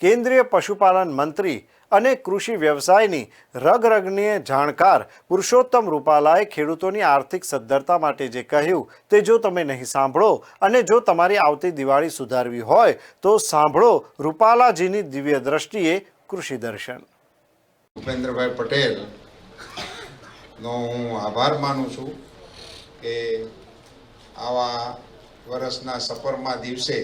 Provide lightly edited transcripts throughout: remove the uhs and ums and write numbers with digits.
કેન્દ્રીય પશુપાલન મંત્રી અને કૃષિ વ્યવસાયની રગરગની જાણકાર પુરુષોત્તમ રૂપાલાએ ખેડૂતોની આર્થિક સદ્ધરતા માટે જે કહ્યું તે જો તમે નહીં સાંભળો અને જો તમારી આવતી દિવાળી સુધારવી હોય તો સાંભળો રૂપાલાજીની દિવ્ય દ્રષ્ટિએ કૃષિ દર્શન. ભૂપેન્દ્રભાઈ પટેલ નો હું આભાર માનું છું કે આવા વર્ષના સફરમાં દિવસે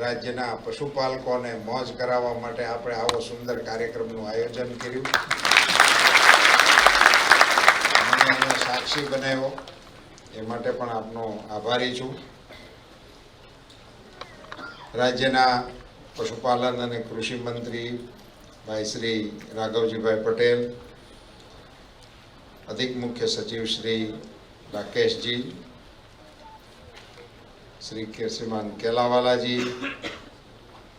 રાજ્યના પશુપાલકોને મોજ કરાવવા માટે આપણે આવો સુંદર કાર્યક્રમનું આયોજન કર્યું. મને સાક્ષી બનાવ્યો એ માટે પણ આપનો આભારી છું. રાજ્યના પશુપાલન અને કૃષિ મંત્રી ભાઈ શ્રી રાઘવજીભાઈ પટેલ, અધિક મુખ્ય સચિવ શ્રી રાકેશજી, શ્રી શ્રીમાન કેલાવાલાજી,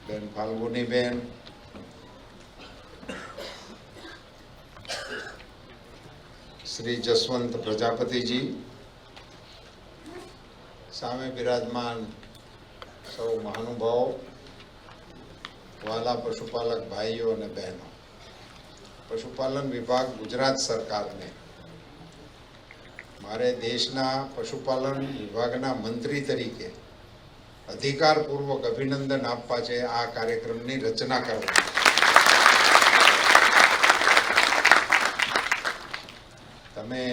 બેન ફાલ્ગુનીબેન, શ્રી જસવંત પ્રજાપતિજી, સામે બિરાજમાન સૌ મહાનુભાવો, વાલા પશુપાલક ભાઈઓ અને બહેનો, પશુપાલન વિભાગ ગુજરાત સરકારને મારે દેશના પશુપાલન વિભાગના મંત્રી તરીકે અધિકારપૂર્વક અભિનંદન આપવા છે આ કાર્યક્રમની રચના કરવા. તમે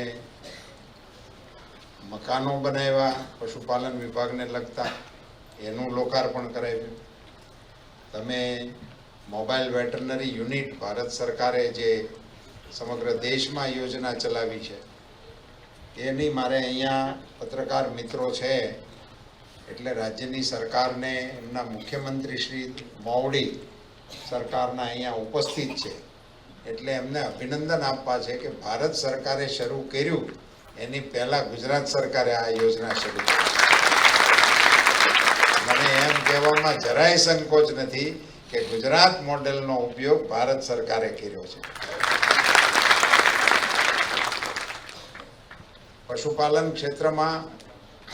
મકાનો બનાવ્યા પશુપાલન વિભાગને લગતા, એનું લોકાર્પણ કરાવ્યું. તમે મોબાઈલ વેટરનરી યુનિટ ભારત સરકારે જે સમગ્ર દેશમાં યોજના ચલાવી છે એની મારે અહીંયા પત્રકાર મિત્રો છે એટલે રાજ્યની સરકારને એમના મુખ્યમંત્રી શ્રી મોવડી સરકારના અહીંયા ઉપસ્થિત છે એટલે એમને અભિનંદન આપવા છે કે ભારત સરકારે શરૂ કર્યું એની પહેલા ગુજરાત સરકારે આ યોજના શરૂ કરી. મને એમ કહેવામાં જરાય સંકોચ નથી કે ગુજરાત મોડેલનો ઉપયોગ ભારત સરકારે કર્યો છે. પશુપાલન ક્ષેત્રમાં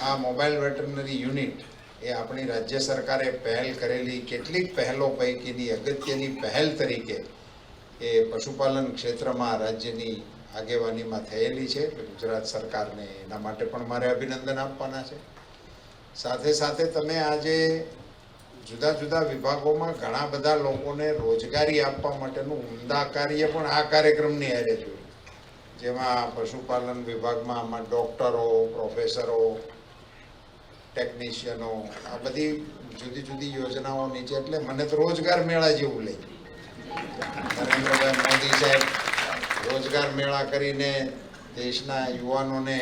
આ મોબાઈલ વેટરનરી યુનિટ એ આપણી રાજ્ય સરકારે પહેલ કરેલી કેટલીક પહેલો પૈકીની અગત્યની પહેલ તરીકે એ પશુપાલન ક્ષેત્રમાં રાજ્યની આગેવાનીમાં થયેલી છે. એટલે ગુજરાત સરકારને એના માટે પણ મારે અભિનંદન આપવાના છે. સાથે સાથે તમે આજે જુદા જુદા વિભાગોમાં ઘણા બધા લોકોને રોજગારી આપવા માટેનું ઉમદા કાર્ય પણ આ કાર્યક્રમની હારે જોયું. જેમાં પશુપાલન વિભાગમાં આમાં ડૉક્ટરો, પ્રોફેસરો, ટેકનિશિયનો, આ બધી જુદી જુદી યોજનાઓ નીચે એટલે મને તો રોજગાર મેળા જેવું લઈ નરેન્દ્રભાઈ મોદી સાહેબ રોજગાર મેળા કરીને દેશના યુવાનોને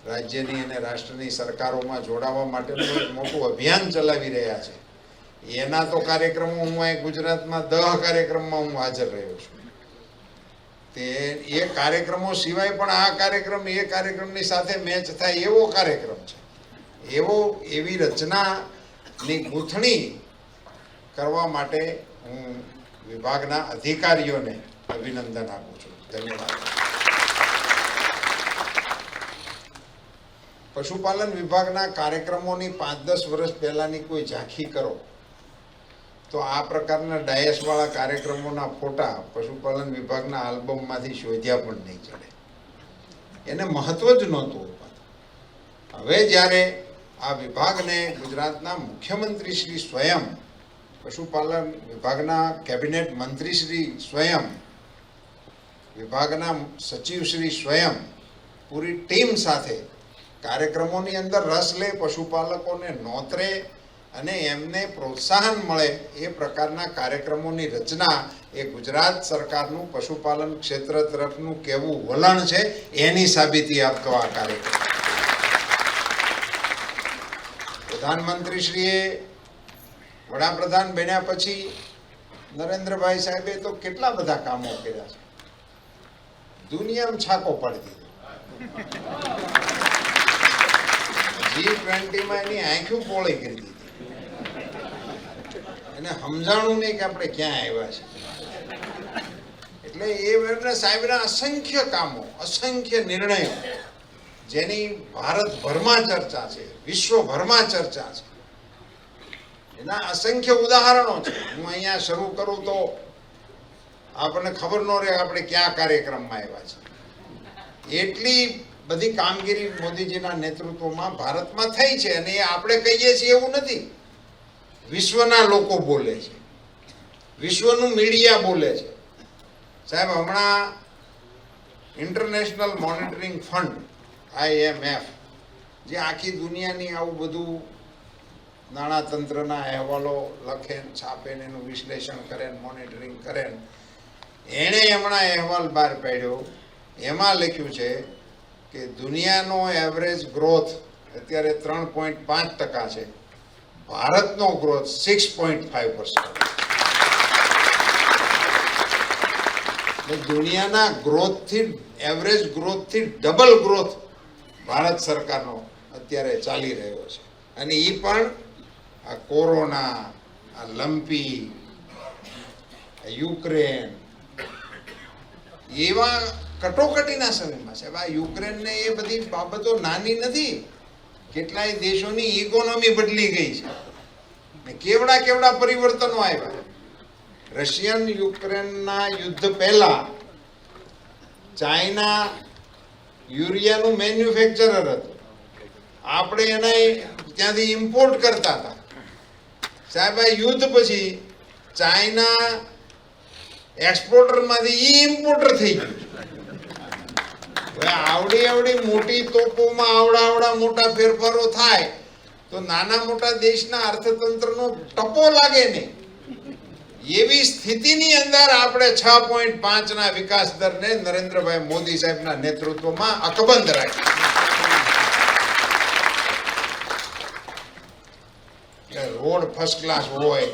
રાજ્યની અને રાષ્ટ્રની સરકારોમાં જોડાવા માટેનું એક મોટું અભિયાન ચલાવી રહ્યા છે. એના તો કાર્યક્રમો હું અહીં ગુજરાતમાં 10 કાર્યક્રમમાં હું હાજર રહ્યો છું. તે એ કાર્યક્રમો સિવાય પણ આ કાર્યક્રમ એ કાર્યક્રમની સાથે મેચ થાય એવો કાર્યક્રમ છે. એવી રચનાની ગૂંથણી કરવા માટે હું વિભાગના અધિકારીઓને અભિનંદન આપું છું. ધન્યવાદ. પશુપાલન વિભાગના કાર્યક્રમોની 5-10 વર્ષ પહેલાની કોઈ ઝાંખી કરો તો આ પ્રકારના ડાયસવાળા કાર્યક્રમોના ફોટા પશુપાલન વિભાગના આલ્બમમાંથી શોધ્યા પણ નહીં ચડે. એને મહત્વ જ નહોતું. હવે જ્યારે આ વિભાગને ગુજરાતના મુખ્યમંત્રી શ્રી સ્વયં, પશુપાલન વિભાગના કેબિનેટ મંત્રી શ્રી સ્વયં, વિભાગના સચિવ શ્રી સ્વયં પૂરી ટીમ સાથે કાર્યક્રમોની અંદર રસ લે, પશુપાલકોને નોતરે અને એમને પ્રોત્સાહન મળે એ પ્રકારના કાર્યક્રમોની રચના એ ગુજરાત સરકારનું પશુપાલન ક્ષેત્ર તરફનું કેવું વલણ છે એની સાબિતી આપતો આ કાર્યક્રમ. પ્રધાનમંત્રીશ્રીએ વડાપ્રધાન બન્યા પછી નરેન્દ્રભાઈ સાહેબે તો કેટલા બધા કામો કર્યા છે. દુનિયામાં છાકો પાડી દીધો. G20માં એની આંખો પોળી કરી દીધી. એને સમજાણું નહીં કે આપણે ક્યાં આવ્યા છે. એટલે એ સાહેબના અસંખ્ય કામો, અસંખ્ય નિર્ણયો જેની ભારતભરમાં ચર્ચા છે, વિશ્વભરમાં ચર્ચા છે, એના અસંખ્ય ઉદાહરણો છે. હું અહીંયા શરૂ કરું તો આપણને ખબર ન રહે આપણે ક્યાં કાર્યક્રમમાં આવ્યા છે. એટલી બધી કામગીરી મોદીજીના નેતૃત્વમાં ભારતમાં થઈ છે અને એ આપણે કહીએ છીએ એવું નથી. વિશ્વના લોકો બોલે છે, વિશ્વનું મીડિયા બોલે છે. સાહેબ, હમણાં ઇન્ટરનેશનલ મોનિટરિંગ ફંડ IMF જે આખી દુનિયાની આવું બધું નાણાતંત્રના અહેવાલો લખે છાપે ને એનું વિશ્લેષણ કરે ને મોનિટરિંગ કરે ને એણે હમણાં અહેવાલ બહાર પાડ્યો. એમાં લખ્યું છે કે દુનિયાનો એવરેજ ગ્રોથ અત્યારે 3.5% છે, ભારતનો ગ્રોથ 6.5%. દુનિયાના ગ્રોથથી એવરેજ ગ્રોથથી ડબલ ગ્રોથ ભારત સરકારનો અત્યારે ચાલી રહ્યો છે. અને એ પણ આ કોરોના, આ લંપી, યુક્રેન એવા કટોકટીના સમયમાં છે. આ યુક્રેનને એ બધી બાબતો નાની નથી. કેટલાય દેશોની ઇકોનોમી બદલી ગઈ છે ને કેવડા કેવડા પરિવર્તનો આવ્યા. રશિયન યુક્રેનના યુદ્ધ પહેલા ચાઇના યુરિયાનું મેન્યુફેક્ચરર હતું. આપણે એને ત્યાંથી ઇમ્પોર્ટ કરતા હતા. સાહેબ, આ યુદ્ધ પછી ચાઇના એક્સપોર્ટરમાંથી ઈ ઇમ્પોર્ટર થઈ ગયું. આવડી મોટી તોપોમાં આવડા મોટા ફેરફારો થાય તો નાના મોટા દેશના અર્થતંત્રનો ટપો લાગે ને. એવી સ્થિતિની અંદર આપણે 6.5 ના વિકાસ દરને નરેન્દ્રભાઈ મોદી સાહેબના નેતૃત્વમાં અકબંધ રાખ્યા. રોડ ફર્સ્ટ ક્લાસ હોય,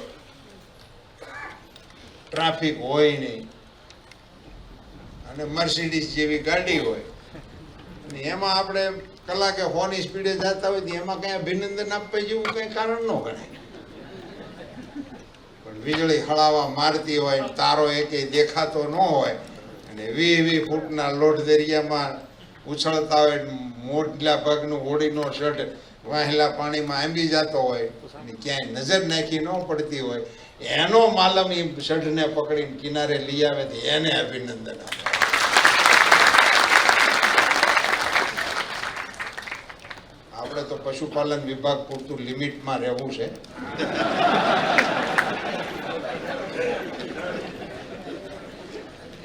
ટ્રાફિક હોય નહીં અને મર્સિડીઝ જેવી ગાડી હોય અને એમાં આપણે કલાકે 100 ની સ્પીડે જતા હોય તો એમાં કઈ અભિનંદન આપવા જેવું કઈ કારણ ન ગણાય. પણ વીજળી હળાવા મારતી હોય, તારો એકેય દેખાતો ન હોય અને 20 ફૂટના લોટ દરિયામાં ઉછળતા હોય, મોટલા પગનું હોડીનો શર્ટ વાહેલા પાણીમાં આંબી જતો હોય અને ક્યાંય નજર નાખી ન પડતી હોય, એનો માલમ એ શર્ટને પકડીને કિનારે લઈ આવે તો એને અભિનંદન આપે. આપણે તો પશુપાલન વિભાગ પૂરતું લિમિટમાં રહેવું છે.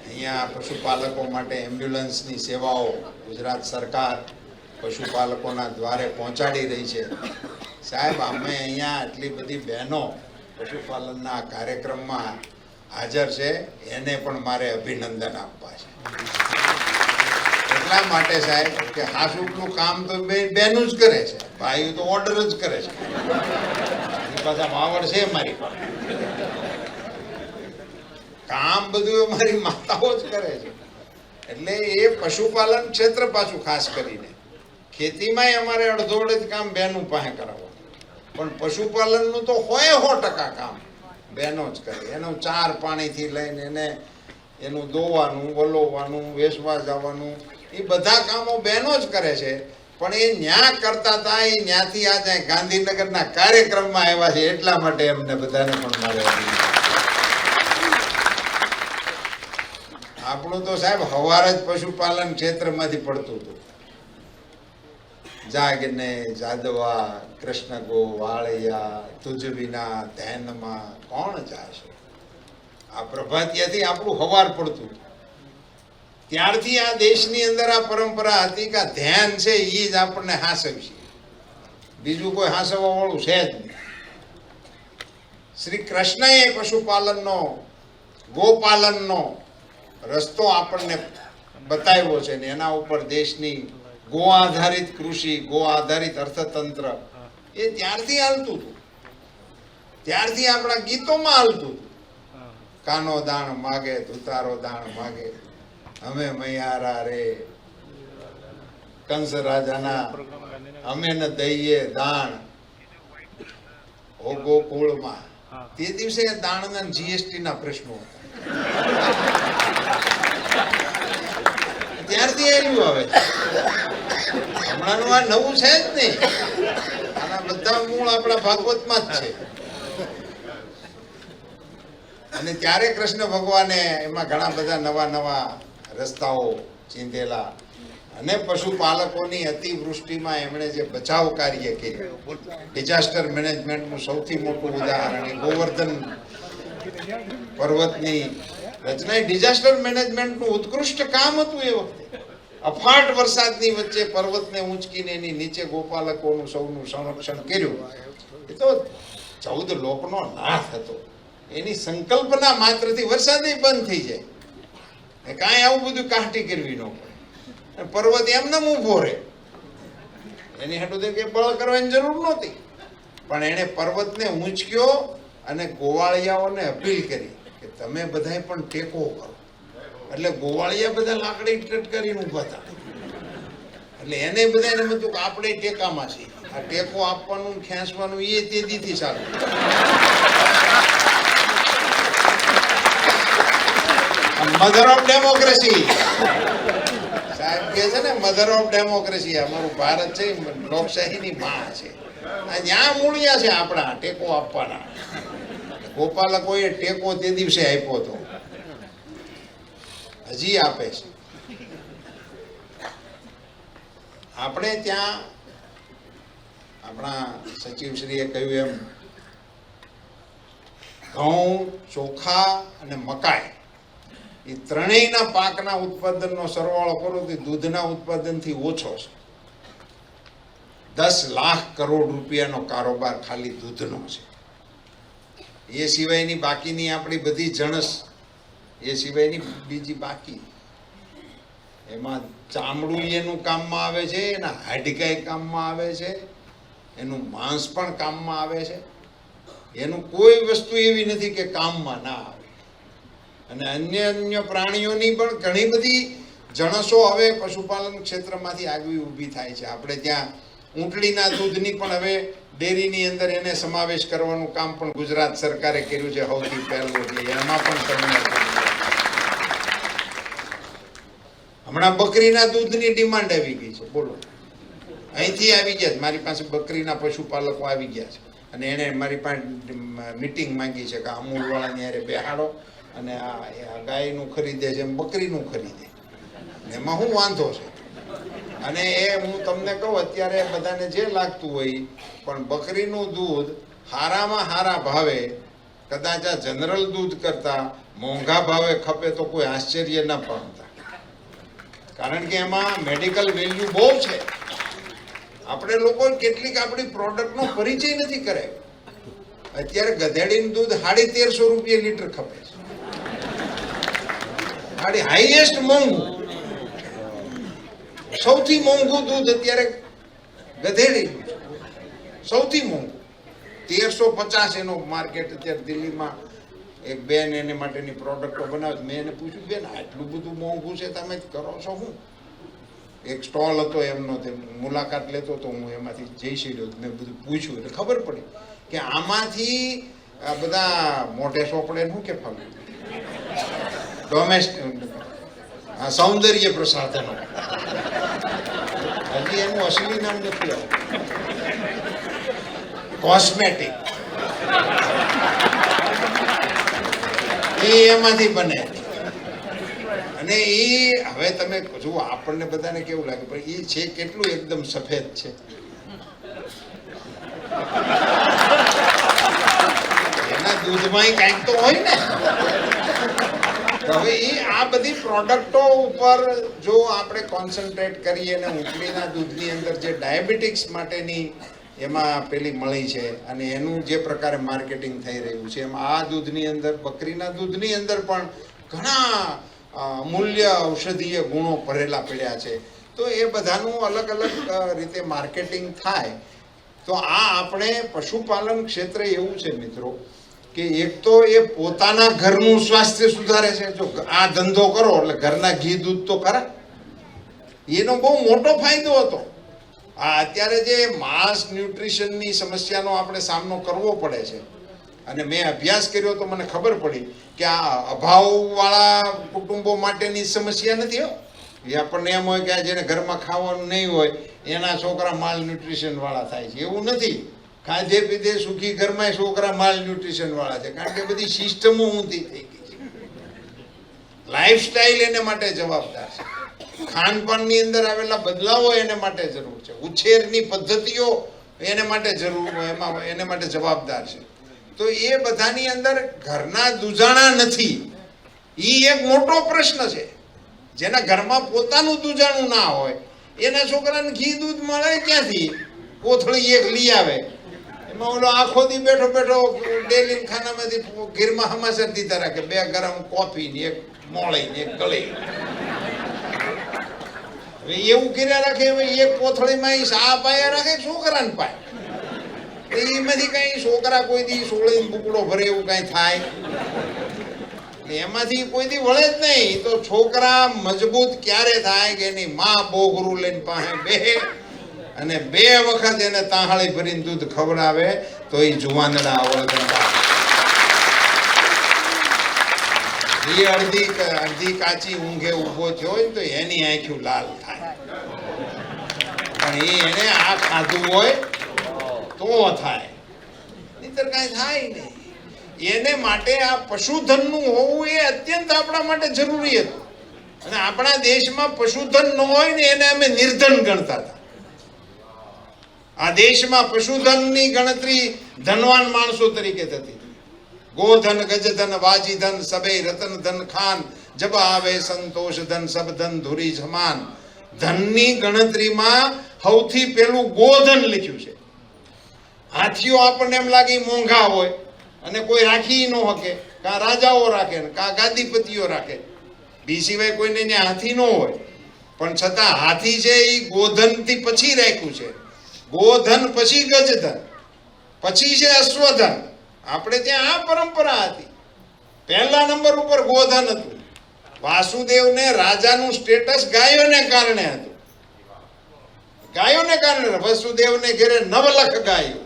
અહીંયા પશુપાલકો માટે એમ્બ્યુલન્સની સેવાઓ ગુજરાત સરકાર પશુપાલકોના દ્વારે પહોંચાડી રહી છે. સાહેબ, અમે અહીંયા આટલી બધી બહેનો પશુપાલનના કાર્યક્રમમાં હાજર છે, એને પણ મારે અભિનંદન આપવા છે. એટલા માટે સાહેબ કે હાસુકનું કામ તો બેનું જ કરે છે, ભાઈઓ તો ઓર્ડર જ કરે છે. એની પાછા માવડ છે મારી પાસે. કામ બધું અમારી માતાઓ જ કરે છે. એટલે એ પશુપાલન ક્ષેત્ર પાછું ખાસ કરીને ખેતીમાંય અમારે અડધોઅડધ કામ બહેનું પાસે કરાવવાનું, પણ પશુપાલનનું તો 100% કામ બહેનો જ કરે. એનું ચાર પાણીથી લઈને એને એનું દોવાનું, વલોવાનું, વેચવા જવાનું, એ બધા કામો બહેનો જ કરે છે. પણ એ ન્યા કરતા હતા, એ ન્યાથી આ જાય ગાંધીનગરના કાર્યક્રમમાં આવ્યા છે, એટલા માટે એમને બધાને પણ મારે. આપણું તો સાહેબ હવાર જ પશુપાલન ક્ષેત્રમાંથી પડતું હતું. જાગને જાદવા, કૃષ્ણગો, વાળિયા, તુજ વિના ધ્યાનમાં કોણ જાશે, આ પ્રભાતિયાથી આપણું હવાર પડતું. ત્યારથી આ દેશની અંદર આ પરંપરા હતી કે ધ્યાન છે એ જ આપણને હાંસવશે, બીજું કોઈ હાંસવવા વાળું છે જ નહીં. શ્રી કૃષ્ણએ પશુપાલનનો, ગોપાલનનો રસ્તો આપણને બતાવ્યો છે ને એના ઉપર દેશની ગો આધારિત કૃષિ, ગો આધારિત અર્થતંત્ર એ ત્યારથી હાલતું હતું. ત્યારથી આપણા ગીતોમાં હાલતું હતું. કાનો દાણ માગે, ધુતારો દાણ માગે, અમે મૈયારા રે, કંસ રાજાના અમે ન દઈએ દાણ, ઓ ગોકુળમાં. તે દિવસે દાણના જીએસટી ના પ્રશ્નો હતા. ત્યારથી આવ્યું. આવે હમણાંનું આ નવું છે જ નહીં. આના બધા મૂળ આપણા ભાગવતમાં જ છે. અને ત્યારે કૃષ્ણ ભગવાને એમાં ઘણા બધા નવા નવા રસ્તાઓ ચીંધેલા અને પશુપાલકોની અતિવૃષ્ટિમાં એમણે જે બચાવ કાર્ય કર્યું, ડિઝાસ્ટર મેનેજમેન્ટનું સૌથી મોટું ઉદાહરણ એ ગોવર્ધન પર્વતની રચના. ડિઝાસ્ટર મેનેજમેન્ટનું ઉત્કૃષ્ટ કામ હતું એ વખતે. અફાટ વરસાદની વચ્ચે પર્વતને ઊંચકીને એની નીચે ગોપાલકોનું સૌનું સંરક્ષણ કર્યું. એ તો 14 લોકનો નાથ હતો. એની સંકલ્પના માત્રથી વરસાદ બંધ થઈ જાય, કાંઈ આવું બધું કાઢી કરવી ન પડે, પર્વત એમને ઊભો રહે. એની હાટું તો કઈ બળ કરવાની જરૂર નહોતી, પણ એણે પર્વતને ઊંચક્યો અને ગોવાળિયાઓને અપીલ કરી કે તમે બધાય પણ ટેકો કરો. એટલે ગોવાળિયા બધા લાકડી ટટકારીને ઊભા હતા. એટલે એને બધાને એમ હતું કે આપણે ટેકામાં છીએ, આ ટેકો આપવાનું ખેંચવાનું એ તેજીથી ચાલુ. મધર ઓફ ડેમોક્રેસી સાહેબ કહે છે ને, મધર ઓફ ડેમોક્રેસી. અમારું ભારત છે લોકશાહીની માં છે. ત્યાં મૂળિયા છે આપણા ટેકો આપવાના. ગોપાલકોએ ટેકો તે દિવસે આપ્યો હતો, હજી આપે છે. આપણે ત્યાં આપણા સચિવશ્રીએ કહ્યું એમ ઘઉં, ચોખા અને મકાઈ એ ત્રણેયના પાકના ઉત્પાદનનો સરવાળો કરો તો દૂધના ઉત્પાદનથી ઓછો છે. 10 લાખ કરોડ રૂપિયાનો કારોબાર ખાલી દૂધનો છે. એ સિવાયની બાકીની આપણી બધી જણસ, એ સિવાયની બીજી બાકી, એમાં ચામડું એનું કામમાં આવે છે, એના હાડકાઈ કામમાં આવે છે, એનું માંસ પણ કામમાં આવે છે. એનું કોઈ વસ્તુ એવી નથી કે કામમાં ના આવે. અને અન્ય પ્રાણીઓની પણ ઘણી બધી જણસો હવે પશુપાલન ક્ષેત્રમાંથી આગવી ઊભી થાય છે. આપણે ત્યાં ઊંટડીના દૂધની પણ હવે ડેરીની અંદર એને સમાવેશ કરવાનું કામ પણ ગુજરાત સરકારે કર્યું છે. સૌથી પહેલું એટલે એમાં પણ તમને હમણાં બકરીના દૂધની ડિમાન્ડ આવી ગઈ છે. બોલો, અહીંથી આવી ગયા, મારી પાસે બકરીના પશુપાલકો આવી ગયા છે અને એને મારી પાસે મીટિંગ માંગી છે કે અમૂલ વાળાની હારે બેહાડો અને આ ગાયનું ખરીદે છે એમ બકરીનું ખરીદે, એમાં શું વાંધો છે. અને એ હું તમને કહું, અત્યારે બધાને જે લાગતું હોય, પણ બકરીનું દૂધ હારામાં હારા ભાવે, કદાચ આ જનરલ દૂધ કરતા મોંઘા ભાવે ખપે તો કોઈ આશ્ચર્ય ન પામતા. કારણ કે એમાં મેડિકલ વેલ્યુ બહુ છે. આપણે લોકો કેટલીક આપણી પ્રોડક્ટનો પરિચય નથી કરાયો. અત્યારે ગધેડીનું દૂધ 1350 રૂપિયા લીટર ખપે છે. હાઈએસ્ટ મોંઘું, સૌથી મોંઘું દૂધ અત્યારે ગધેડીનું છે, સૌથી મોંઘું. 1350 એનો માર્કેટ અત્યારે દિલ્હીમાં. એક બેન એને માટેની પ્રોડક્ટો બનાવે. મેં એને પૂછ્યું, બેન આટલું બધું મોંઘું છે, તમે કરો છો શું? એક સ્ટોલ હતો એમનો, તે મુલાકાત લેતો તો હું એમાંથી જઈ શક્યો. મેં બધું પૂછ્યું એટલે ખબર પડી કે આમાંથી આ બધા મોઢે સોપડે શું કે ફાવ્યું ડોમેસ્ટિક સૌંદર્ય પ્રસાધનો, હજી એનું અસલી નામ નથી આવતું, કોસ્મેટિક, એ એમાંથી બને. અને એ હવે તમે જુઓ, આપણને બધાને કેવું લાગે, પણ એ છે કેટલું એકદમ સફેદ છે. એના દૂધમાં કંઈક તો હોય ને. હવે એ આ બધી પ્રોડક્ટો ઉપર જો આપણે કોન્સન્ટ્રેટ કરીએ અને ઊંટડીના દૂધની અંદર જે ડાયાબિટીક્સ માટેની એમાં પેલી મળી છે અને એનું જે પ્રકારે માર્કેટિંગ થઈ રહ્યું છે, એમાં આ દૂધની અંદર, બકરીના દૂધની અંદર પણ ઘણા અમૂલ્ય ઔષધીય ગુણો ભરેલા પડ્યા છે. તો એ બધાનું અલગ અલગ રીતે માર્કેટિંગ થાય. તો આ આપણે પશુપાલન ક્ષેત્ર એવું છે મિત્રો કે એક તો એ પોતાના ઘરનું સ્વાસ્થ્ય સુધારે છે. જો આ ધંધો કરો એટલે ઘરના ઘી દૂધ તો ખરા, એનો બહુ મોટો ફાયદો હતો. આ અત્યારે જે માસ ન્યુટ્રિશનની સમસ્યાનો આપણે સામનો કરવો પડે છે, અને મેં અભ્યાસ કર્યો તો મને ખબર પડી કે આ અભાવવાળા કુટુંબો માટેની સમસ્યા નથી હો. એ આપણને એમ હોય કે આ જેને ઘરમાં ખાવાનું નહીં હોય એના છોકરા માલ ન્યુટ્રિશન વાળા થાય છે, એવું નથી. ખાધે પીધે સુખી ઘરમાં છોકરા માલ ન્યુટ્રિશન વાળા છે, કારણ કે બધી સિસ્ટમો ઊંધી થઈ ગઈ છે. લાઈફસ્ટાઈલ એને માટે જવાબદાર છે, ખાનપાનની અંદર આવેલા બદલાવો એને માટે જરૂર છે, ઉછેરની પદ્ધતિઓ એને માટે એને માટે જવાબદાર છે. તો એ બધાની અંદર ઘરના દુજાણા નથી, એ એક મોટો પ્રશ્ન છે. જેના ઘરમાં પોતાનું દુજાણું ના હોય એના છોકરાને ઘી દૂધ મળે ક્યાંથી? કોથળી એક લઈ આવે, એમાં ઓલો આખો દી બેઠો બેઠો ડેલી ખાનામાંથી ઘીરમાં હમાસર દીધા રાખે, 2 ગરમ કોફી ને 1 મોળી ને 1 ગળી. હવે એવું કર્યા રાખે, હવે એક કોથળીમાં સા પાયા રાખે છોકરાને પાય, એમાંથી કઈ છોકરા કોઈ દી સોળીને બુકડો ભરે એવું કઈ થાય? એમાંથી કોઈ દી વળે જ નહીં. તો છોકરા મજબૂત ક્યારે થાય કે એની માં બોગરું લઈને પાસે બેહે અને 2 વખત એને તાહાળી ભરીને દૂધ ખવડાવે તો એ જુવાનડા આવડતા. એ અડધી કાચી ઊંઘે ઊભો થયો હોય તો એની આંખ્યું લાલ થાય, પણ એને આ ખાધું હોય તો થાય, નહીતર કાંઈ થાય નહીં. એને માટે આ પશુધનનું હોવું એ અત્યંત આપણા માટે જરૂરી હતું. અને આપણા દેશમાં પશુધન ન હોય ને એને અમે નિર્ધન ગણતા હતા. આ દેશમાં પશુધનની ગણતરી ધનવાન માણસો તરીકે થતી. ગોધન ગજધન વાજીધન સબે રતન ધન ખાન, જબ આવે સંતોષ ધન સબ ધન ધુરી સમાન. ધનની ગણતરીમાં સૌથી પહેલું ગોધન લખ્યું છે. હાથીઓ આપણને એમ લાગે મોંઘા હોય અને કોઈ રાખી ન શકે, કાં રાજાઓ રાખે કાં ગાદીપતિઓ રાખે, બી સિવાય કોઈને ત્યાં હાથી ન હોય, પણ છતાં હાથી છે એ ગોધનથી પછી રાખ્યું છે. ગોધન પછી ગજધન, પછી છે અશ્વધન. આપણે ત્યાં આ પરંપરા હતી. પહેલા નંબર ઉપર ગોધન હતું. વાસુદેવને રાજાનું સ્ટેટસ ગાયોને કારણે હતું. ગાયોને કારણે વસુદેવને ઘેરે 9 લાખ ગાયો,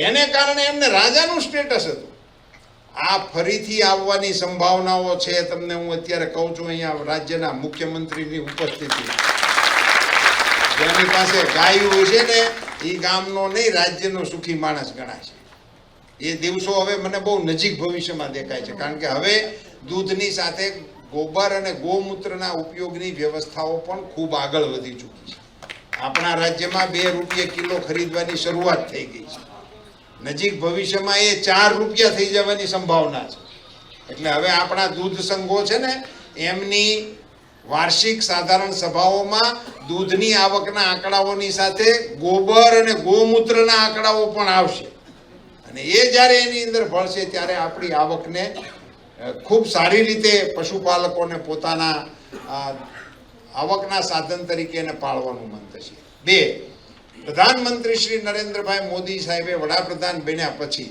એને કારણે એમને રાજાનું સ્ટેટસ હતું. આ ફરીથી આવવાની સંભાવનાઓ છે. તમને હું અત્યારે કહું છું, અહીંયા રાજ્યના મુખ્યમંત્રીની ઉપસ્થિતિ, જેની પાસે ગાયું છે ને એ ગામનો નહીં રાજ્યનો સુખી માણસ ગણાય છે. એ દિવસો હવે મને બહુ નજીક ભવિષ્યમાં દેખાય છે, કારણ કે હવે દૂધની સાથે ગોબર અને ગૌમૂત્રના ઉપયોગની વ્યવસ્થાઓ પણ ખૂબ આગળ વધી ચૂકી છે. આપણા રાજ્યમાં 2 રૂપિયા કિલો ખરીદવાની શરૂઆત થઈ ગઈ છે. નજીક ભવિષ્યમાં એ 4 રૂપિયા થઈ જવાની સંભાવના છે. એટલે હવે આપણા દૂધ સંઘો છે ને એમની વાર્ષિક સાધારણ સભાઓમાં દૂધની આવકના આંકડાઓની સાથે ગોબર અને ગૌમૂત્રના આંકડાઓ પણ આવશે. અને એ જ્યારે એની અંદર ભળશે ત્યારે આપણી આવકને ખૂબ સારી રીતે પશુપાલકોને પોતાના આવકના સાધન તરીકે એને પાળવાનું મન થશે. 2, પ્રધાનમંત્રી શ્રી નરેન્દ્રભાઈ મોદી સાહેબે વડાપ્રધાન બન્યા પછી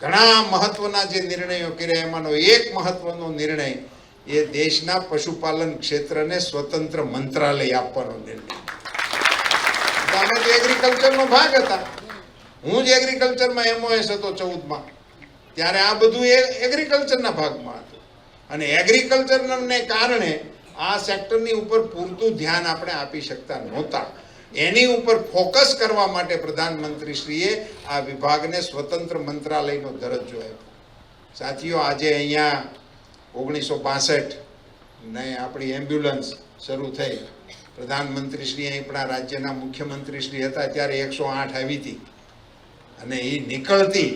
ઘણા મહત્વના જે નિર્ણયો કર્યા, એમાંનો એક મહત્વનો નિર્ણય એ દેશના પશુપાલન ક્ષેત્રને સ્વતંત્ર મંત્રાલય આપવાનો નિર્ણય. અમે તો એગ્રીકલ્ચરનો ભાગ હતા. હું જ એગ્રીકલ્ચરમાં MOS હતો 14માં, ત્યારે આ બધું એગ્રીકલ્ચરના ભાગમાં હતું. અને એગ્રીકલ્ચરને કારણે આ સેક્ટરની ઉપર પૂરતું ધ્યાન આપણે આપી શકતા નહોતા. એની ઉપર ફોકસ કરવા માટે પ્રધાનમંત્રીશ્રીએ આ વિભાગને સ્વતંત્ર મંત્રાલયનો દરજ્જો આપ્યો. સાથીઓ, આજે અહીંયા 1962 ને આપણી એમ્બ્યુલન્સ શરૂ થઈ. પ્રધાનમંત્રીશ્રી આપણા રાજ્યના મુખ્યમંત્રીશ્રી હતા ત્યારે 108 આવી હતી, અને એ નીકળતી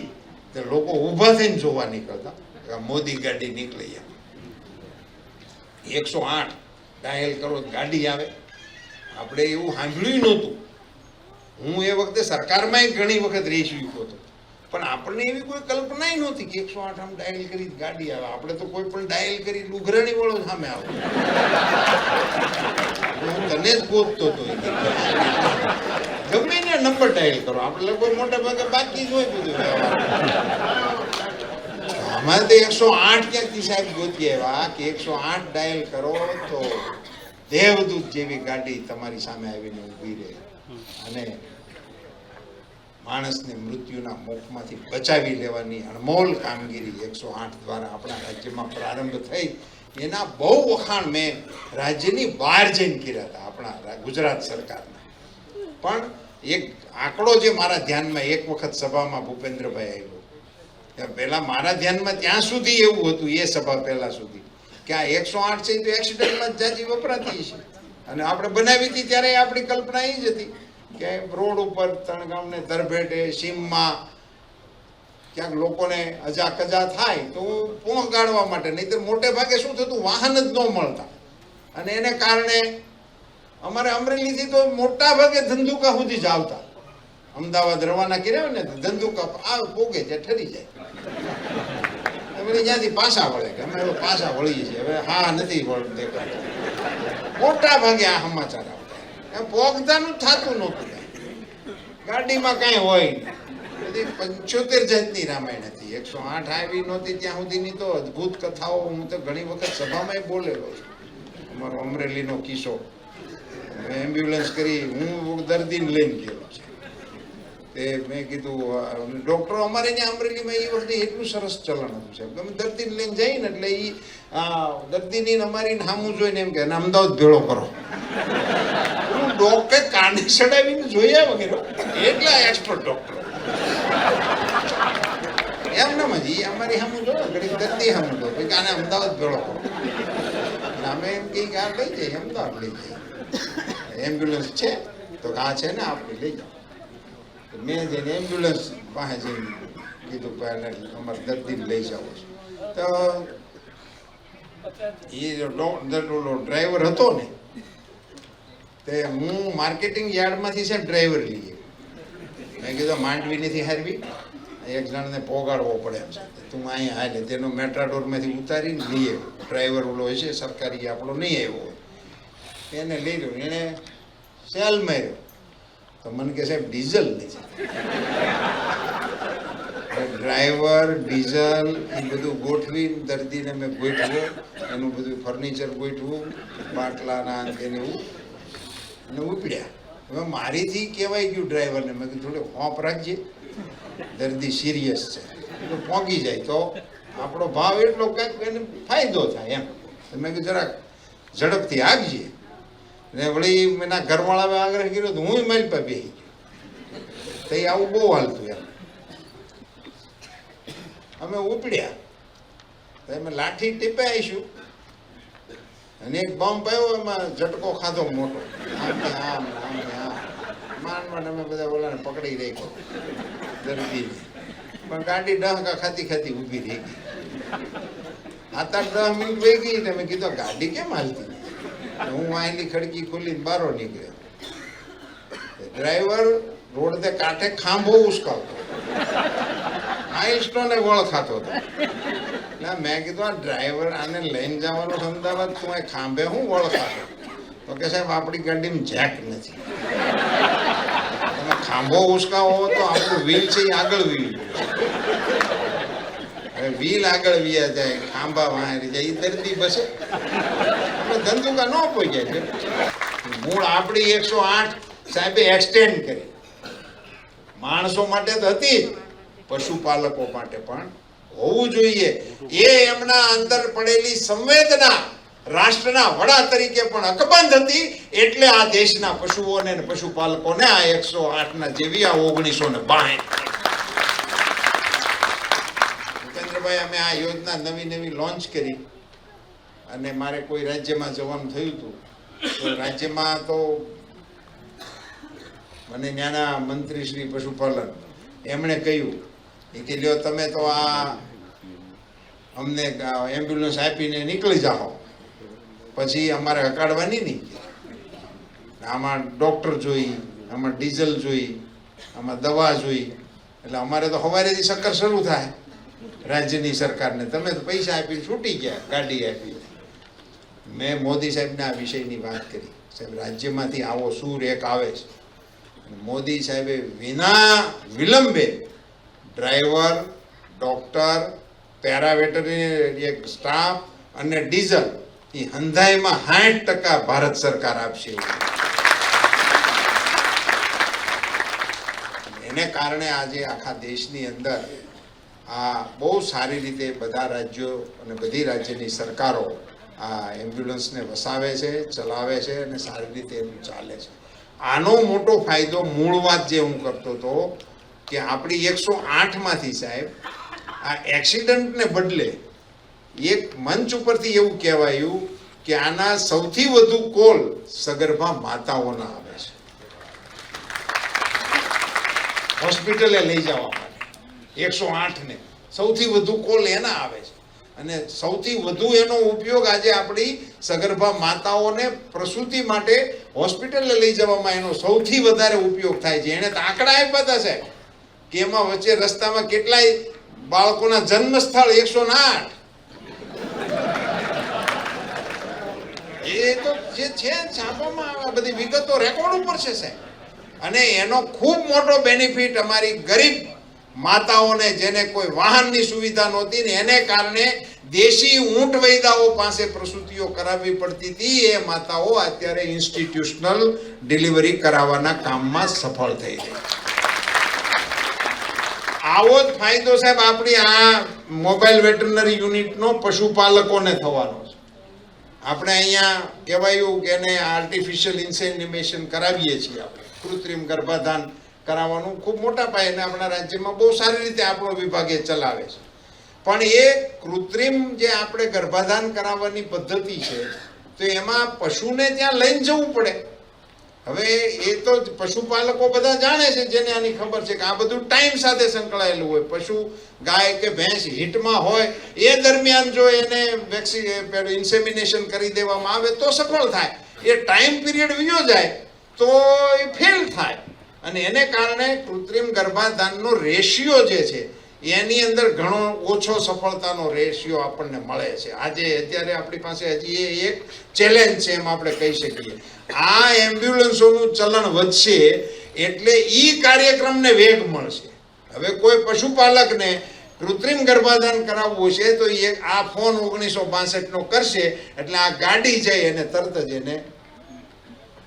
તો લોકો ઊભા થઈને જોવા નીકળતા. મોદી ગાડી નીકળી, 108 ડાયલ કરો ગાડી આવે. આપણે એવું સાંભળ્યું નહોતું. હું એ વખતે સરકારમાં ઘણી વખત રહી ચૂક્યો હતો, પણ આપણને એવી કોઈ કલ્પના નહોતી કે 108 આમ ડાયલ કરી ગાડી આવે. આપણે તો કોઈ પણ ડાયલ કરી લુઘરાણી વાળો સામે આવે. હું તને જ ગોતતો હતો, ગમે ને નંબર ડાયલ કરો. આપણે લગભગ મોટા ભાગે બાકી જ હોય બધું. અમારે તો 108 ક્યાંકથી સાહેબ ગોતી આવ્યા કે 108 ડાયલ કરો તો દેવદૂત જેવી ગાડી તમારી સામે આવીને ઊભી રહે અને માણસને મૃત્યુના મુખમાંથી બચાવી લેવાની અણમોલ કામગીરી 108 દ્વારા આપણા રાજ્યમાં પ્રારંભ થઈ. એના બહુ વખાણ મેં રાજ્યની બહાર જઈને કર્યા હતા, આપણા ગુજરાત સરકારના. પણ એક આંકડો જે મારા ધ્યાનમાં એક વખત સભામાં ભૂપેન્દ્રભાઈ આવ્યો, પહેલા મારા ધ્યાનમાં ત્યાં સુધી એવું હતું, એ સભા પહેલા સુધી, કે આ 108 છે તો એક્સિડન્ટમાં જ જાજી વપરાતી છે. અને આપણે બનાવી હતી ત્યારે આપણી કલ્પના એ જ હતી કે રોડ ઉપર તણગામને તરભેટે સીમમાં ક્યાંક લોકોને અજા કજા થાય તો પહોંચાડવા માટે, નહીંતર મોટે ભાગે શું થતું, વાહન જ ન મળતા. અને એને કારણે અમારે અમરેલીથી તો મોટા ભાગે ધંધુકા સુધી જ આવતા. અમદાવાદ રવાના કર્યા હોય ને ધંધુકા આ પોગે ત્યાં ઠરી જાય, વળી ત્યાંથી પાછા વળે કે અમે પાછા વળીએ છીએ, હવે હા નથી દેખાતું. મોટા ભાગે આ સમાચાર આવતા, એમ પોગતાનું થતું નહોતું, ગાડીમાં કાંઈ હોય નહીં. બધી 75 જાતની રામાયણ હતી, 108 આવી નહોતી ત્યાં સુધીની તો અદભુત કથાઓ હું તો ઘણી વખત સભામાં બોલેલો છું. અમારો અમરેલીનો કિસ્સો, એમ્બ્યુલન્સ કરી હું દર્દીને લઈને ગયેલો છે. તે મેં કીધું ડૉક્ટરો અમારે ત્યાં અમરેલીમાં એ વખતે એટલું સરસ ચલણ હતું સાહેબ, અમે દર્દીને લઈને જઈએ ને એટલે એ દર્દીની અમારી સામું જોઈને એમ કે અમદાવાદ ભેળો કરો. ડોક્ટર કાને ચડાવીને જોયા વગેરે, એટલા એક્સપર્ટ ડોક્ટર એમ ના મજી અમારી સામું જોયો, ઘડી દર્દી સામું જો પછી કાને અમદાવાદ ભેળો કરો. અમે એમ કઈ આ લઈ જઈએ, અમદાવાદ લઈ જઈએ, એમ્બ્યુલન્સ છે તો આ છે ને આપણે લઈ જાઓ. મેં જઈને એમ્બ્યુલન્સ પાસે જઈને કીધું પહેલાં અમારે દર્દીને લઈ જાઓ છો. તો એ ડ્રાઈવર હતો ને તે હું માર્કેટિંગ યાર્ડમાંથી છે ડ્રાઈવર લઈએ. મેં કીધું માંડવીનીથી હારવી એક જણને પોગાડવો પડે એમ છે, તું અહીંયા હાલે તેનો મેટ્રાડોરમાંથી ઉતારીને લઈએ. ડ્રાઈવર ઓલો હોય છે સરકારી, આપણો નહીં આવ્યો હોય, એને લઈ રહ્યો, એને સેલ માર્યો તો મને કહે સાહેબ ડીઝલ નહીં છે. ડ્રાઈવર ડીઝલ એ બધું ગોઠવીને દર્દીને મેં ગોઠવ્યો, એનું બધું ફર્નિચર ગોઠવું, બાટલાના તેને એવું, અને ઉપડ્યા. હવે મારીથી કહેવાય ગયું ડ્રાઈવરને, મેં કીધું થોડું હોંપ રાખજે, દર્દી સિરિયસ છે, તો પહોંચી જાય તો આપણો ભાવ એટલો કંઈક એને ફાયદો થાય એમ. મેં કીધું જરાક ઝડપથી આગજે. ને વળી એના ઘરવાળાએ આગ્રહ કર્યો તો હું મારી પાસે બેસી ગયો. તો એ આવું બહુ હાલતું એમ. અમે ઉપડ્યા તો અમે લાઠી ટીપે આવીશું અને એક બમ્પ આવ્યો, એમાં ઝટકો ખાધો મોટો, આમ માંડ અમે બધા ઓલાને પકડી રાખ્યો દર્દીને. પણ ગાડી ડહકા ખાતી ઊભી રહી ગઈ. 7-8-10 મિનિટ વહી ગઈ ને મેં કીધું ગાડી કેમ હાલતી? હું આયલી ખડકી ખોલીને બારો નીકળ્યો. ડ્રાઈવર રોડ તે કાંઠે ખાંભો ઉસકાવતો, માઇલસ્ટોને વળ ખાતો હતો. ના મેં કીધું આ ડ્રાઈવર આને લઈને જવાનો અમદાવાદ, તું આ ખાંભે હું વળ ખાતો? તો કે સાહેબ આપણી ગાડીમાં જેક નથી, તમે ખાંભો ઉસકાવો તો આપણું વ્હીલ છે એ આગળ વ્હીલ, વ્હીલ આગળ વ્યા જાય, ખાંભા વાંહરી જાય, એ દર્દી બસે, આપણે ધંધુકા ન પહોંચ્યા છે. મૂળ આપણી 108 સાહેબે એક્સટેન્ડ કરી, માણસો માટે તો હતી, પશુપાલકો માટે પણ હોવું જોઈએ. એ એમના અંદર પડેલી સંવેદના રાષ્ટ્રના વડા તરીકે પણ અકબંધ હતી, એટલે આ દેશના પશુઓને અને પશુપાલકોને આ 108 જેવી આ 1962 ભૂપેન્દ્રભાઈ અમે આ યોજના નવી લોન્ચ કરી. અને મારે કોઈ રાજ્યમાં જવાનું થયું હતું તો રાજ્યમાં તો મને ત્યાંના મંત્રી શ્રી પશુપાલન એમણે કહ્યું કે લ્યો તમે તો આ અમને એમ્બ્યુલન્સ આપીને નીકળી જાઓ, પછી અમારે હકાડવાની નહીં, આમાં ડૉક્ટર જોઈ, આમાં ડીઝલ જોઈ, આમાં દવા જોઈ, એટલે અમારે તો સવારેથી ચક્કર શરૂ થાય રાજ્યની સરકારને. તમે તો પૈસા આપીને છૂટી ગયા, ગાડી આપી. મેં મોદી સાહેબને આ વિષયની વાત કરી, સાહેબ રાજ્યમાંથી આવો સૂર એક આવે છે. મોદી સાહેબે વિના વિલંબે ડ્રાઈવર, ડૉક્ટર, પેરાવેટરી સ્ટાફ અને ડીઝલ એ હંધાઈમાં 60% ભારત સરકાર આપશે. એને કારણે આજે આખા દેશની અંદર આ બહુ સારી રીતે બધા રાજ્યો અને બધી રાજ્યની સરકારો આ એમ્બ્યુલન્સને વસાવે છે, ચલાવે છે અને સારી રીતે એનું ચાલે છે. આનો મોટો ફાયદો મૂળ વાત જે હું કરતો હતો કે આપણી 108માંથી સાહેબ આ એક્સિડન્ટને બદલે એક મંચ ઉપરથી એવું કહેવાયું કે આના સૌથી વધુ કોલ સગર્ભા માતાઓના આવે છે હોસ્પિટલે લઈ જવા માટે 108 ને સૌથી વધુ કોલ એના આવે છે અને સૌથી વધુ એનો ઉપયોગ આજે આપણી સગર્ભા માતાઓને પ્રસૂતિ માટે હોસ્પિટલે લઈ જવામાં એનો સૌથી વધારે ઉપયોગ થાય છે. એને તો આંકડા આપ્યા હતા સાહેબ કે એમાં વચ્ચે રસ્તામાં કેટલાય બાળકોના જન્મ સ્થળ 108 એ તો જે છે છાપવામાં આ બધી વિગતો રેકોર્ડ ઉપર છે સાહેબ. અને એનો ખૂબ મોટો બેનિફિટ અમારી ગરીબ માતાઓને જેને કોઈ વાહનની સુવિધા નહોતી ને એને કારણે દેશી ઊંટ વૈદાઓ પાસે પ્રસૂતિઓ કરાવવી પડતી હતી એ માતાઓ અત્યારે ઇન્સ્ટિટ્યુશનલ ડિલિવરી કરાવવાના કામમાં સફળ થઈ રહી. આવો જ ફાયદો સાહેબ આપણી આ મોબાઈલ વેટરનરી યુનિટનો પશુપાલકોને થવાનો છે. આપણે અહીંયા કહેવાયું કે એને આર્ટિફિશિયલ ઇન્સેમિનેશન કરાવીએ છીએ આપણે કૃત્રિમ ગર્ભાધાન કરાવવાનું ખૂબ મોટા પાયે આપણા રાજ્યમાં બહુ સારી રીતે આપણો વિભાગ એ ચલાવે છે. પણ એ કૃત્રિમ જે આપણે ગર્ભાધાન કરાવવાની પદ્ધતિ છે તો એમાં પશુને ત્યાં લઈને જવું પડે. હવે એ તો પશુપાલકો બધા જાણે છે જેને આની ખબર છે કે આ બધું ટાઈમ સાથે સંકળાયેલું હોય. પશુ ગાય કે ભેંસ હિટમાં હોય એ દરમિયાન જો એને ઇન્સેમિનેશન કરી દેવામાં આવે તો સફળ થાય. એ ટાઈમ પીરિયડ વિયો જાય તો એ ફેલ થાય અને એને કારણે કૃત્રિમ ગર્ભાધાનનો રેશિયો જે છે એની અંદર ઘણો ઓછો સફળતાનો રેશિયો આપણને મળે છે. આજે અત્યારે આપણી પાસે હજી એ એક ચેલેન્જ છે એમ આપણે કહી શકીએ. આ એમ્બ્યુલન્સોનું ચલણ વધશે એટલે ઈ કાર્યક્રમને વેગ મળશે. હવે કોઈ પશુપાલકને કૃત્રિમ ગર્ભાધાન કરાવવું છે તો એ આ ફોન 1962 કરશે એટલે આ ગાડી જઈ અને તરત જ એને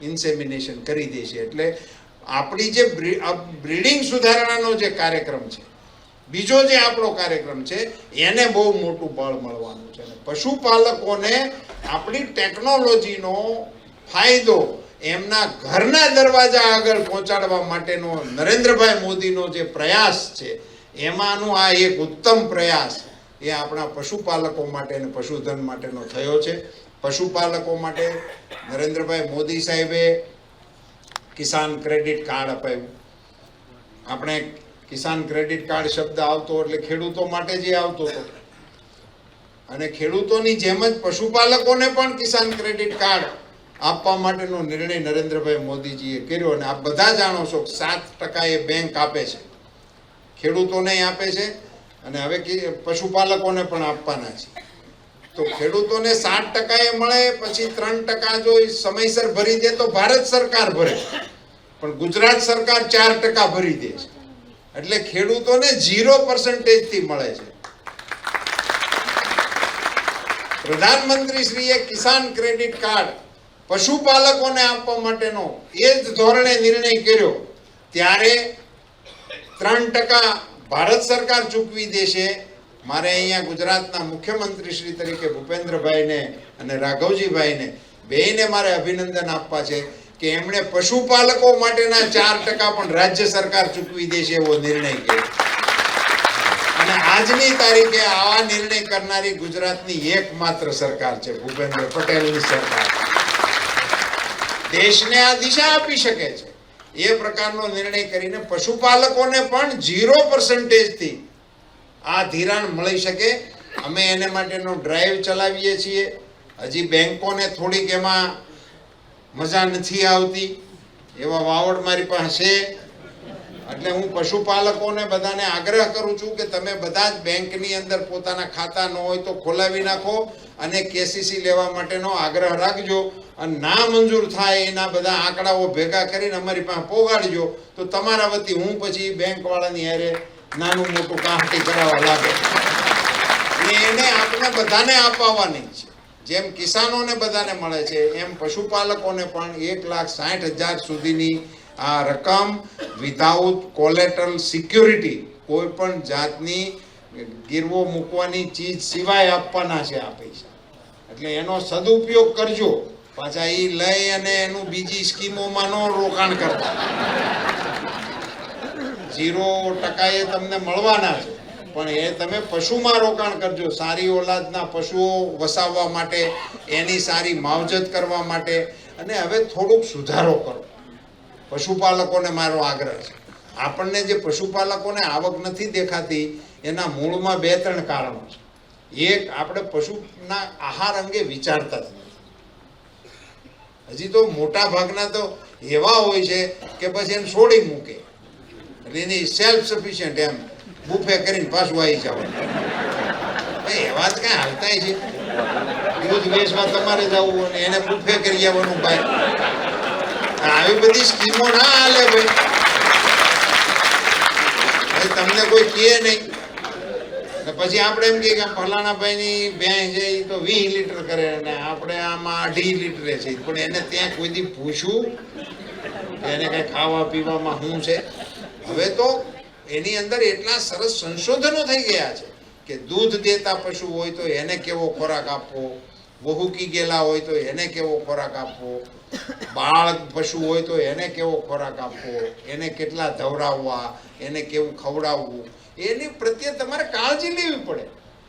ઇન્સેમિનેશન કરી દેશે. એટલે આપણી જે બ્રીડિંગ સુધારણાનો જે કાર્યક્રમ છે બીજો જે આપણો કાર્યક્રમ છે એને બહુ મોટું બળ મળવાનું છે. પશુપાલકોને આપણી ટેકનોલોજીનો ફાયદો એમના ઘરના દરવાજા આગળ પહોંચાડવા માટેનો નરેન્દ્રભાઈ મોદીનો જે પ્રયાસ છે એમાંનો આ એક ઉત્તમ પ્રયાસ એ આપણા પશુપાલકો માટે અને પશુધન માટેનો થયો છે. પશુપાલકો માટે નરેન્દ્રભાઈ મોદી સાહેબે કિસાન ક્રેડિટ કાર્ડ અપાયું. આપણે કિસાન ક્રેડિટ કાર્ડ શબ્દ આવતો એટલે ખેડૂતો માટે જે આવતો હતો અને ખેડૂતોની જેમ જ પશુપાલકોને પણ કિસાન ક્રેડિટ કાર્ડ આપવા માટેનો નિર્ણય નરેન્દ્રભાઈ મોદીજીએ કર્યો. અને આપ બધા જાણો છો 7% એ બેંક આપે છે, ખેડૂતોને આપે છે અને હવે પશુપાલકોને પણ આપવાના છે. તો ખેડૂતોને 7% એ મળે પછી 3% જો સમયસર ભરી દે તો ભારત સરકાર ભરે, પણ ગુજરાત સરકાર 4% ભરી દે છે. એટલે ખેડૂતોને 0% થી મળે છે. પ્રધાનમંત્રી શ્રીએ કિસાન ક્રેડિટ કાર્ડ પશુપાલકોને આપવા માટેનો એ જ ધોરણે નિર્ણય કર્યો ત્યારે 3% ભારત સરકાર ચૂકવી દેશે. મારે અહીંયા ગુજરાતના મુખ્યમંત્રી શ્રી તરીકે ભૂપેન્દ્રભાઈને અને રાઘવજીભાઈને બેયને મારે અભિનંદન આપવા છે કે એમણે પશુપાલકો માટેના 4% પણ રાજ્ય સરકાર ચૂકવી દેશે એવો નિર્ણય કર્યો. અને આજની તારીખે આવા નિર્ણય કરનારી ગુજરાતની એકમાત્ર સરકાર છે ભૂપેન્દ્ર પટેલની સરકાર. દેશને આ દિશા આપી શકે છે એ પ્રકારનો નિર્ણય કરીને પશુપાલકોને પણ 0% થી આ ધિરાણ મળી શકે. અમે એને માટેનો ડ્રાઈવ ચલાવીએ છીએ. હજી બેંકોને થોડીક એમાં મજા નથી આવતી એવા વાવડ મારી પાસે છે. એટલે હું પશુપાલકોને બધાને આગ્રહ કરું છું કે તમે બધા જ બેંકની અંદર પોતાના ખાતા ન હોય તો ખોલાવી નાખો અને કેસીસી લેવા માટેનો આગ્રહ રાખજો. અને ના મંજૂર થાય એના બધા આંકડાઓ ભેગા કરીને અમારી પાસે પોગાડજો તો તમારા વતી હું પછી બેંકવાળાની હારે નાનું મોટું કાંટી કરાવવા લાગે. એને આપણે બધાને અપાવવાની છે. જેમ કિસાનોને બધાને મળે છે એમ પશુપાલકોને પણ 1,60,000 સુધીની આ રકમ વિધાઉટ કોલેટરલ સિક્યુરિટી કોઈ પણ જાતની ગીરવો મૂકવાની ચીજ સિવાય આપવાના છે આ પૈસા. એટલે એનો સદુપયોગ કરજો. પાછા એ લઈ અને એનું બીજી સ્કીમોમાં નો રોકાણ કરતા. 0% એ તમને મળવાના છે, પણ એ તમે પશુમાં રોકાણ કરજો. સારી ઓલાદના પશુઓ વસાવવા માટે, એની સારી માવજત કરવા માટે. અને હવે થોડુંક સુધારો કરો. પશુપાલકોને મારો આગ્રહ છે, આપણને જે પશુપાલકોને આવક નથી દેખાતી એના મૂળમાં 2-3 કારણો છે. એક, આપણે પશુના આહાર અંગે વિચારતા જ નથી. હજી તો મોટા ભાગના તો એવા હોય છે કે પછી એને છોડી મૂકે, એટલે એની સેલ્ફ સફિશિયન્ટ એમ બુફે કરીને પાછું આવી જવાનું. એવા જ કઈ હાલતા છે. દૂધ વેચવા તમારે જવું અને એને બુફે કરી આવવાનું ભાઈ. આવી બધી સ્કીમો ના હાલે ભાઈ. તમને કોઈ કહે નહીં, પછી આપણે એમ કે ફલાણા ભાઈ ની ભેંસ છે એ તો 20 લીટર કરે અને આપણે આમાં 2.5 લીટરે છે, પણ એને ત્યાં કોઈ દી પૂછ્યું એને કઈ ખાવા પીવામાં શું છે? હવે તો એની અંદર એટલા સરસ સંશોધનો થઈ ગયા છે કે દૂધ દેતા પશુ હોય તો એને કેવો ખોરાક આપવો, વહુકી ગયેલા હોય તો એને કેવો ખોરાક આપવો, બાળ પશુ હોય તો એને કેવો ખોરાક આપવો, એને કેટલા ધવરાવવા, એને કેવું ખવડાવવું, એની પ્રત્યે તમારે કાળજી લેવી પડે.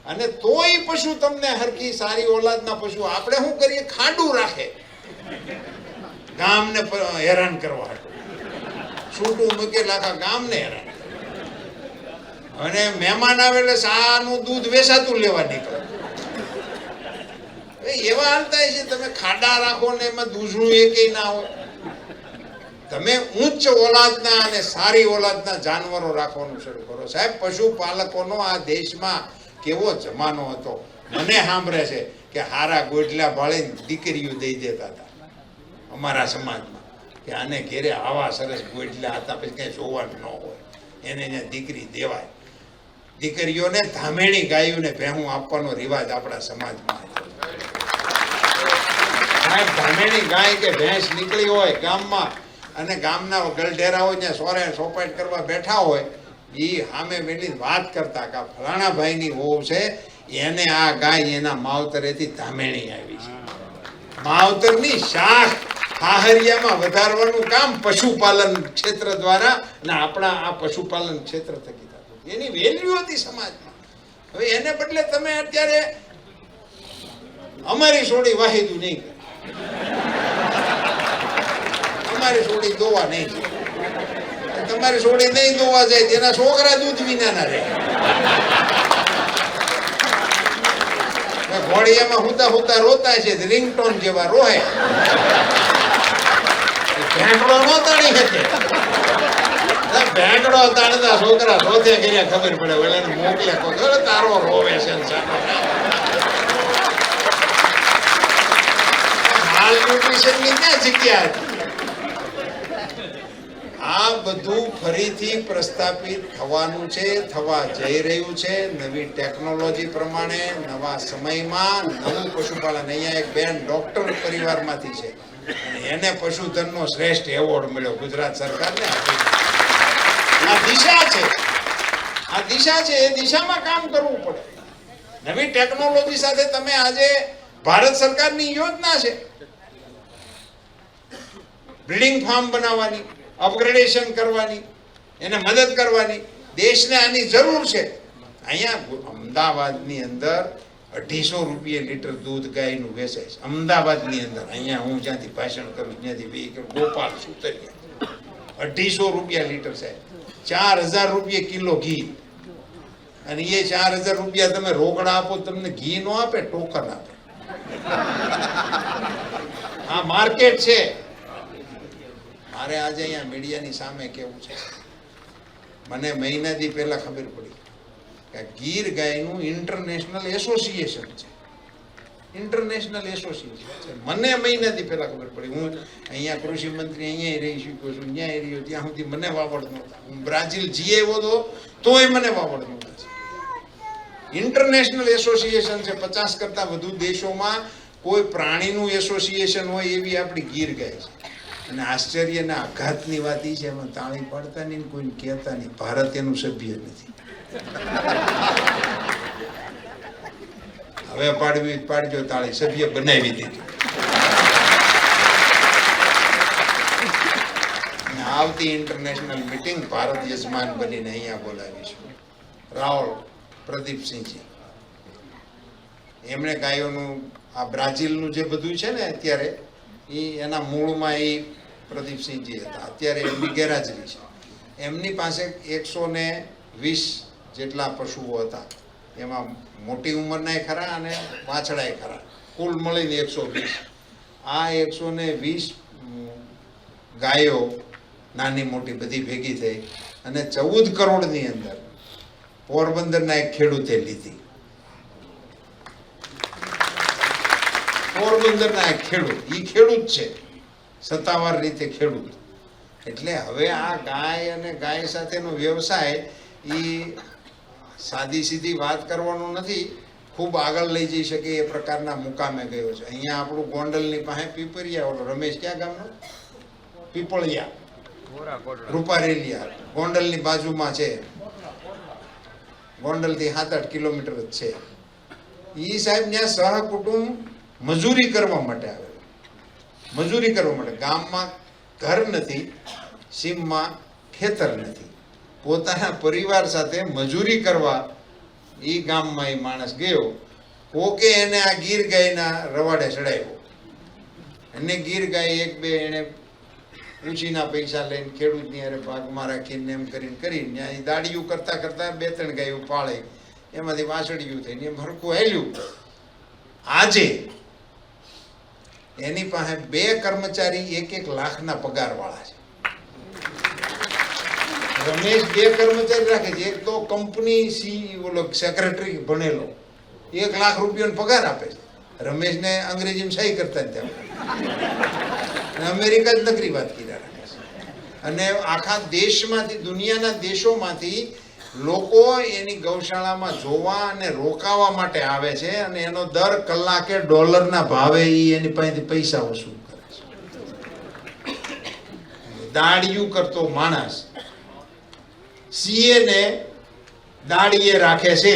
અને તો એ પશુ તમને હરખી સારી ઓલાદના પશુ. આપણે શું કરીએ, ખાડું રાખે ગામને હેરાન કરવા, છૂટું મૂકે આખા ગામને હેરાન. અને મહેમાન આવે એટલે શાનું દૂધ વેચાતું લેવા નીકળે. એવા હાલતા છે. તમે ખાડા રાખો ને એમાં દૂધનું એકેય ના હોય. તમે ઉચ્ચ ઓલાદના અને સારી ઓલાદના જાનવરો રાખવાનું શરૂ કરો. સાહેબ, પશુપાલકોનો આ દેશમાં કેવો જમાનો હતો. મને સાંભળે છે કે હારા ગોટલા ભાળીને દીકરીઓ દઈ દેતા હતા અમારા સમાજમાં, કે આને ઘેરે આવા સરસ ગોટલા હતા, પછી કઈ જોવાનું ન હોય એને અહીંયા દીકરી દેવાય. દીકરીઓને ધામેણી ગાયોને ભેહું આપવાનો રિવાજ આપણા સમાજમાં. સાહેબ, ધામેણી ગાય કે ભેંસ નીકળી હોય ગામમાં અને ગામના ગલઢેરા હોય ત્યાં સોરે સોપાટ કરવા બેઠા હોય, એ સામે પેલી વાત કરતા કે ફલાણા ભાઈની વહુ છે, એને આ ગાય એના માવતરેથી ધામેણી આવી છે. માવતરની શાખ હાહરિયામાં વધારવાનું કામ પશુપાલન ક્ષેત્ર દ્વારા અને આપણા આ પશુપાલન ક્ષેત્ર થકી થતું. એની વેલ્યુ હતી સમાજમાં. હવે એને બદલે તમે અત્યારે અમારી સોડી વાહિદું નહીં, તમારી સોડી દોવા નહીં, તમારી સોડી નહીં દોવા જાય તેના છોકરા દૂધ વિના ના રહે. ઘોડિયામાં હુતા હુતા રોતા છે, રિંગટોન જેવા રોહે. ભેંકડો નો તાણી શકે. ભેંકડો તાણતા છોકરા રોતે કર્યા ખબર પડે, ઓલાને મોકલે કોઈ તારો રોવે છે. હાલ ન્યુટ્રિશનની ક્યાં જગ્યા હતી? આ બધું ફરીથી પ્રસ્થાપિત થવાનું છે, થવા જઈ રહ્યું છે. નવી ટેકનોલોજી પ્રમાણે નવા સમયમાં નવું પશુપાલન. અહીંયા એક બેન ડોક્ટર પરિવારમાંથી છે અને એને પશુધનનો શ્રેષ્ઠ એવોર્ડ મળ્યો ગુજરાત સરકારને. આ દિશા છે, આ દિશા છે. એ દિશામાં કામ કરવું પડે. નવી ટેકનોલોજી સાથે તમે આજે ભારત સરકારની યોજના છે બ્રીડિંગ ફાર્મ બનાવવાની, અપગ્રેડેશન કરવાની, એને મદદ કરવાની. દેશને આની જરૂર છે. અહીંયા અમદાવાદની અંદર 250 રૂપિયા લીટર દૂધ ગાયનું વેચાય છે અમદાવાદની અંદર. અહીંયા હું જ્યાંથી ભાષણ કરું ત્યાંથી ગોપાલ સુતરિયા 250 રૂપિયા લીટર છે. 4000 રૂપિયા કિલો ઘી. અને એ 4000 રૂપિયા તમે રોકડા આપો, તમને ઘી નો આપે, ટોકન આપે. આ માર્કેટ છે. મારે આજે અહીંયા મીડિયાની સામે કેવું છે, મને મહિનાથી પહેલા ખબર પડી કે ગીર ગાયનું ઇન્ટરનેશનલ એસોસિએશન છે. ઇન્ટરનેશનલ એસોસિએશન છે. મને મહિનાથી પહેલા ખબર પડી. હું અહીંયા કૃષિ મંત્રી અહીંયા રહી શક્યો છું, ત્યાં રહ્યો, ત્યાં સુધી મને વાવડ નહોતા. હું બ્રાઝિલ જઈ આવ્યો હતો તોય મને વાવડ નહોતા. ઇન્ટરનેશનલ એસોસિએશન છે. 50 કરતા વધુ દેશોમાં કોઈ પ્રાણીનું એસોસિએશન હોય એવી આપણી ગીર ગાય છે. અને આશ્ચર્યના આઘાતની વાત એ છે, એમાં તાળી પાડતા નહીં, કોઈને કહેતા નહીં. ભારત એનું સભ્ય નથી. હવે પાડજો તાળી, સભ્ય બનાવી દીધું. આવતી ઇન્ટરનેશનલ મિટિંગ ભારત યજમાન બનીને અહીંયા બોલાવીશું. રાહુલ પ્રદીપસિંહજી, એમણે ગાયોનું આ બ્રાઝિલનું જે બધું છે ને અત્યારે એના મૂળમાં એ પ્રદીપસિંહજી હતા. અત્યારે એમની ગેરહાજરી છે. એમની પાસે 120 જેટલા પશુઓ હતા. એમાં મોટી ઉંમરનાય ખરા અને વાછડાય ખરા, કુલ મળીને 120. આ 120 ગાયો નાની મોટી બધી ભેગી થઈ અને 14 કરોડની અંદર પોરબંદરના એક ખેડૂતે લીધી. પોરબંદરના એક ખેડૂત, એ ખેડૂત છે, સત્તાવાર રીતે ખેડૂત. એટલે હવે આ ગાય અને ગાય સાથેનો વ્યવસાય એ સાદી સીધી વાત કરવાનું નથી, ખૂબ આગળ લઈ જઈ શકે એ પ્રકારના મુકામે ગયો છે. અહીંયા આપણું ગોંડલની પાસે પીપરિયા, ઓલો રમેશ ક્યાં ગામનો, પીપળિયા, રૂપારેલિયા, ગોંડલની બાજુમાં છે. ગોંડલથી 7-8 કિલોમીટર જ છે. એ સાહેબ ત્યાં સહકુટુંબ મજૂરી કરવા માટે આવે. મજૂરી કરવા માટે ગામમાં ઘર નથી, સીમમાં ખેતર નથી, પોતાના પરિવાર સાથે મજૂરી કરવા એ ગામમાં એ માણસ ગયો. કોકે એને આ ગીર ગાયના રવાડે ચડાવ્યો. એને ગીર ગાય 1-2 એને ઊંચીના પૈસા લઈને ખેડૂતની અરે ભાગમાં રાખીને એમ કરીને ત્યાં એ દાડિયું કરતા કરતા 2-3 ગાયું પાળે, એમાંથી વાસળિયું થઈને એમ હરખું હાલ્યું. આજે એની પાસે 2 કર્મચારી 1-1 લાખના પગાર વાળા છે. રમેશ 2 કર્મચારી રાખે છે. એક તો કંપની ઓલો સેક્રેટરી ભણેલો, 1 લાખ રૂપિયાનો પગાર આપે છે. રમેશને અંગ્રેજીમાં સહી કરતા જ ત્યાં અમેરિકા જ નકરી વાત કર્યા રાખે છે. અને આખા દેશમાંથી, દુનિયાના દેશોમાંથી લોકો એની ગૌશાળામાં જોવા અને રોકાવા માટે આવે છે અને એનો દર કલાકે ડોલરના ભાવે એની પાસેથી પૈસા વસૂલ કરે છે. દાડિયું કરતો માણસ સીએ ને દાડીએ રાખે છે.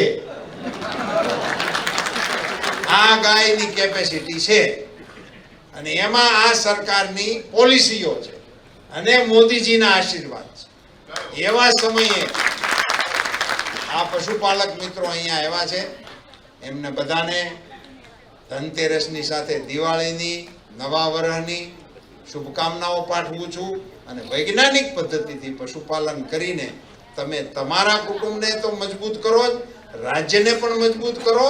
આ ગાયની કેપેસિટી છે અને એમાં આ સરકારની પોલિસીઓ છે અને મોદીજીના આશીર્વાદ છે. એવા સમયે આ પશુપાલક મિત્રો અહીંયા આવ્યા છે. એમને બધાને ધનતેરસની સાથે દિવાળીની, નવા વર્ષની શુભકામનાઓ પાઠવું છું. અને વૈજ્ઞાનિક પદ્ધતિથી પશુપાલન કરીને તમે તમારા કુટુંબને તો મજબૂત કરો જ, રાજ્યને પણ મજબૂત કરો.